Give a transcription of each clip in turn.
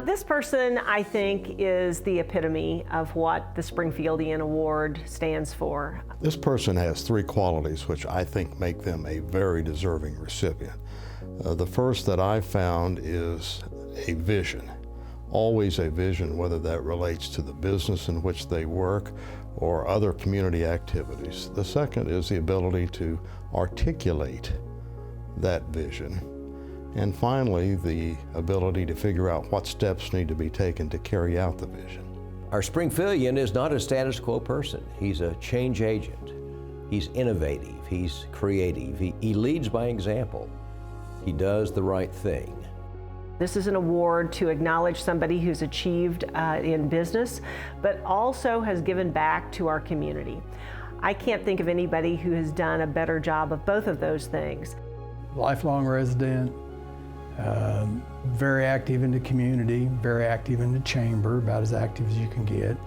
This person, I think, is the epitome of what the Springfieldian Award stands for. This person has three qualities which I think make them a very deserving recipient. The first that I found is a vision. Always a vision, whether that relates to the business in which they work or other community activities. The second is the ability to articulate that vision. And finally, the ability to figure out what steps need to be taken to carry out the vision. Our Springfieldian is not a status quo person. He's a change agent. He's innovative, he's creative, he leads by example. He does the right thing. This is an award to acknowledge somebody who's achieved in business, but also has given back to our community. I can't think of anybody who has done a better job of both of those things. Lifelong resident, very active in the community, very active in the chamber, about as active as you can get,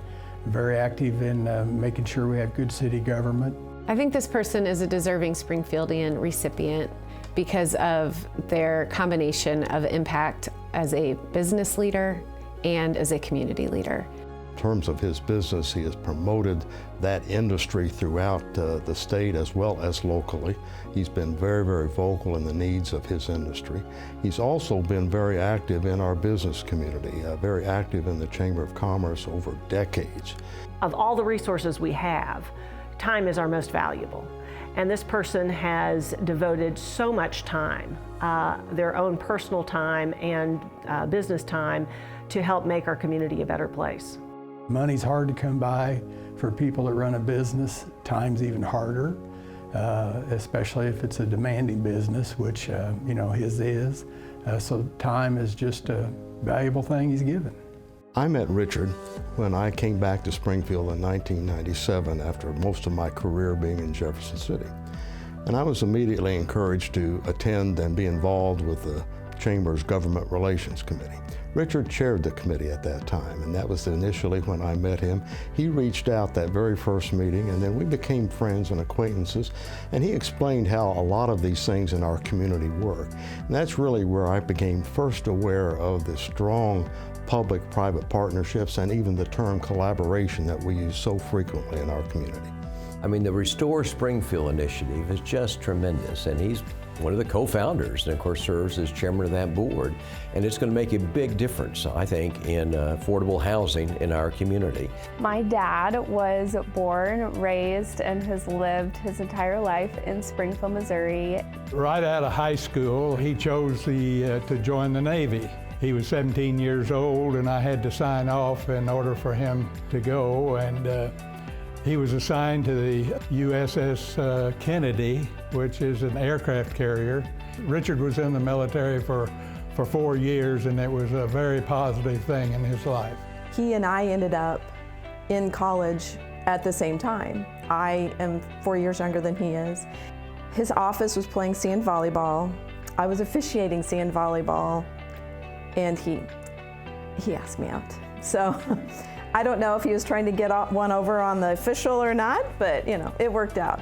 very active in making sure we have good city government. I think this person is a deserving Springfieldian recipient because of their combination of impact as a business leader and as a community leader. In terms of his business, he has promoted that industry throughout the state as well as locally. He's been very, very vocal in the needs of his industry. He's also been very active in our business community, very active in the Chamber of Commerce over decades. Of all the resources we have, time is our most valuable. And this person has devoted so much time, their own personal time and business time, to help make our community a better place. Money's hard to come by for people that run a business. Time's even harder, especially if it's a demanding business, which his is. So time is just a valuable thing he's given. I met Richard when I came back to Springfield in 1997 after most of my career being in Jefferson City. And I was immediately encouraged to attend and be involved with the Chamber's Government Relations Committee. Richard chaired the committee at that time, and that was initially when I met him. He reached out that very first meeting, and then we became friends and acquaintances, and he explained how a lot of these things in our community work. And that's really where I became first aware of the strong public-private partnerships and even the term collaboration that we use so frequently in our community. I mean, the Restore Springfield initiative is just tremendous, and he's one of the co-founders and of course serves as chairman of that board. And it's going to make a big difference, I think, in affordable housing in our community. My dad was born, raised, and has lived his entire life in Springfield, Missouri. Right out of high school, he chose to join the Navy. He was 17 years old, and I had to sign off in order for him to go. And he was assigned to the USS Kennedy, which is an aircraft carrier. Richard was in the military for 4 years, and it was a very positive thing in his life. He and I ended up in college at the same time. I am 4 years younger than he is. His office was playing sand volleyball. I was officiating sand volleyball, and he asked me out. So I don't know if he was trying to get one over on the official or not, but it worked out.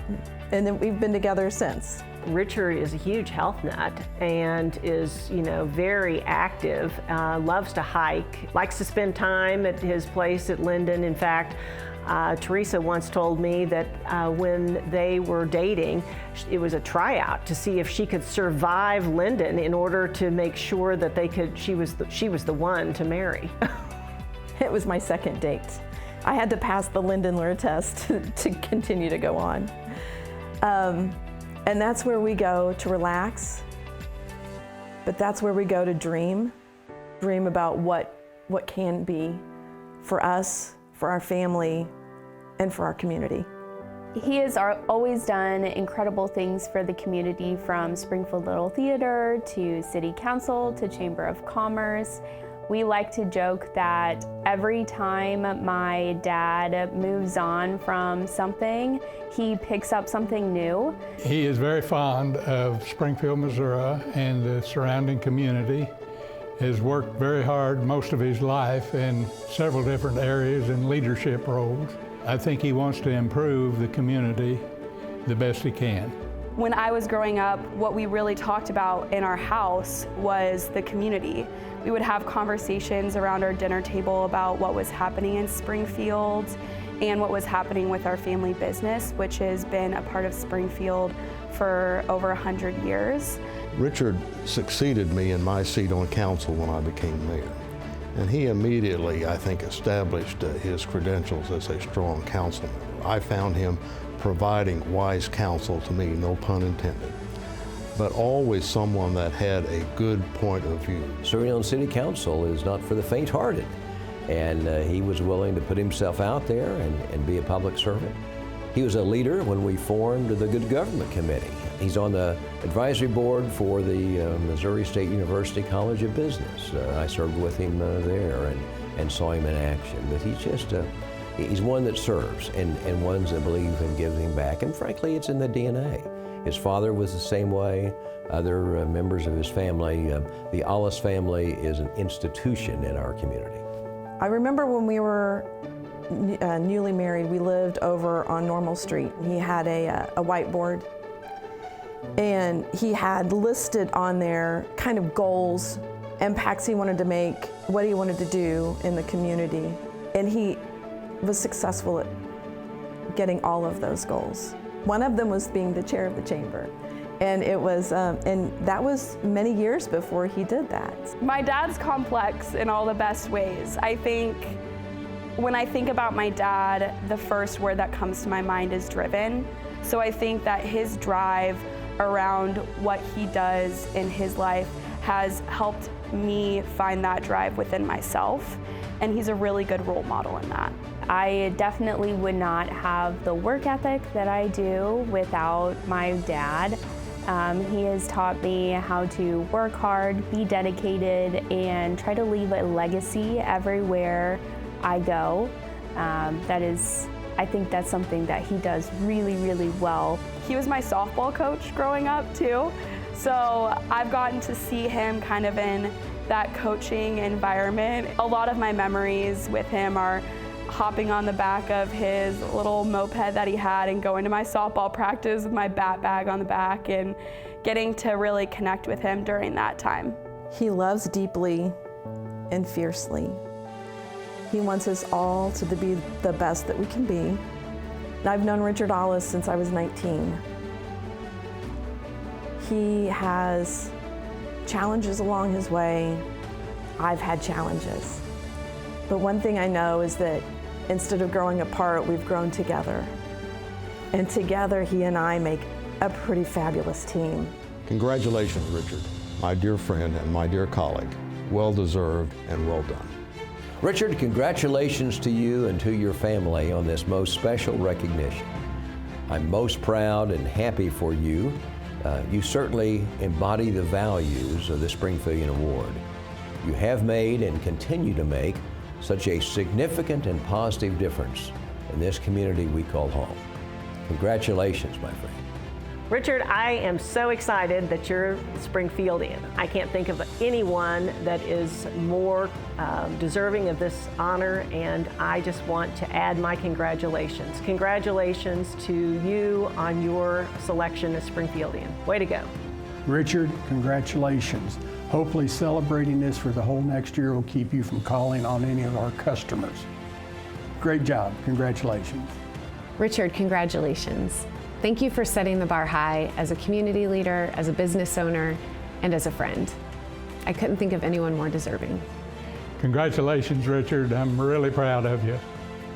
And then we've been together since. Richard is a huge health nut and is, very active, loves to hike, likes to spend time at his place at Linden. In fact, Teresa once told me that when they were dating, it was a tryout to see if she could survive Linden in order to make sure that she was the one to marry. It was my second date. I had to pass the Linden Lure test to continue to go on. And that's where we go to relax, but that's where we go to dream about what can be for us, for our family, and for our community. He has always done incredible things for the community, from Springfield Little Theater to City Council to Chamber of Commerce. We like to joke that every time my dad moves on from something, he picks up something new. He is very fond of Springfield, Missouri and the surrounding community. Has worked very hard most of his life in several different areas in leadership roles. I think he wants to improve the community the best he can. When I was growing up, what we really talked about in our house was the community. We would have conversations around our dinner table about what was happening in Springfield and what was happening with our family business, which has been a part of Springfield for over 100 years. Richard succeeded me in my seat on council when I became mayor. And he immediately, I think, established his credentials as a strong council member. I found him providing wise counsel to me, no pun intended, but always someone that had a good point of view. Serving on city council is not for the faint-hearted, and he was willing to put himself out there and be a public servant. He was a leader when we formed the Good Government Committee. He's on the advisory board for the Missouri State University College of Business. I served with him there and saw him in action. But he's one that serves and ones that believe in giving back. And frankly, it's in the DNA. His father was the same way. Other members of his family. The Ollis family is an institution in our community. I remember when we were newly married, we lived over on Normal Street. He had a whiteboard, and he had listed on there kind of goals, impacts he wanted to make, what he wanted to do in the community. And he was successful at getting all of those goals. One of them was being the chair of the chamber. And it was, and that was many years before he did that. My dad's complex in all the best ways. I think when I think about my dad, the first word that comes to my mind is driven. So I think that his drive around what he does in his life has helped me find that drive within myself. And he's a really good role model in that. I definitely would not have the work ethic that I do without my dad. He has taught me how to work hard, be dedicated, and try to leave a legacy everywhere I go. I think that's something that he does really, really well. He was my softball coach growing up too. So I've gotten to see him kind of in that coaching environment. A lot of my memories with him are hopping on the back of his little moped that he had and going to my softball practice with my bat bag on the back and getting to really connect with him during that time. He loves deeply and fiercely. He wants us all to be the best that we can be. I've known Richard Ollis since I was 19. He has challenges along his way. I've had challenges. But one thing I know is that instead of growing apart, we've grown together. And together, he and I make a pretty fabulous team. Congratulations, Richard, my dear friend and my dear colleague. Well deserved and well done. Richard, congratulations to you and to your family on this most special recognition. I'm most proud and happy for you. You certainly embody the values of the Springfieldian Award. You have made and continue to make such a significant and positive difference in this community we call home. Congratulations, my friend. Richard, I am so excited that you're Springfieldian. I can't think of anyone that is more deserving of this honor, and I just want to add my congratulations. Congratulations to you on your selection as Springfieldian. Way to go. Richard, congratulations. Hopefully celebrating this for the whole next year will keep you from calling on any of our customers. Great job, congratulations. Richard, congratulations. Thank you for setting the bar high as a community leader, as a business owner, and as a friend. I couldn't think of anyone more deserving. Congratulations, Richard. I'm really proud of you.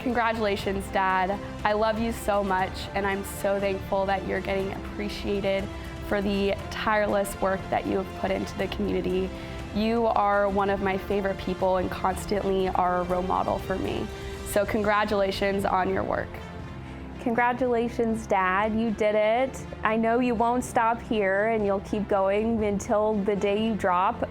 Congratulations, Dad. I love you so much, and I'm so thankful that you're getting appreciated for the tireless work that you have put into the community. You are one of my favorite people and constantly are a role model for me. So congratulations on your work. Congratulations, Dad, you did it. I know you won't stop here and you'll keep going until the day you drop.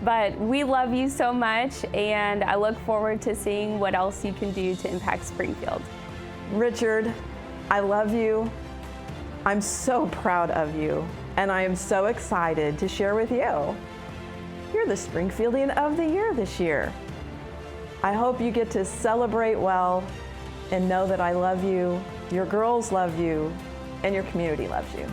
But we love you so much, and I look forward to seeing what else you can do to impact Springfield. Richard, I love you. I'm so proud of you, and I am so excited to share with you. You're the Springfieldian of the Year this year. I hope you get to celebrate well and know that I love you, your girls love you, and your community loves you.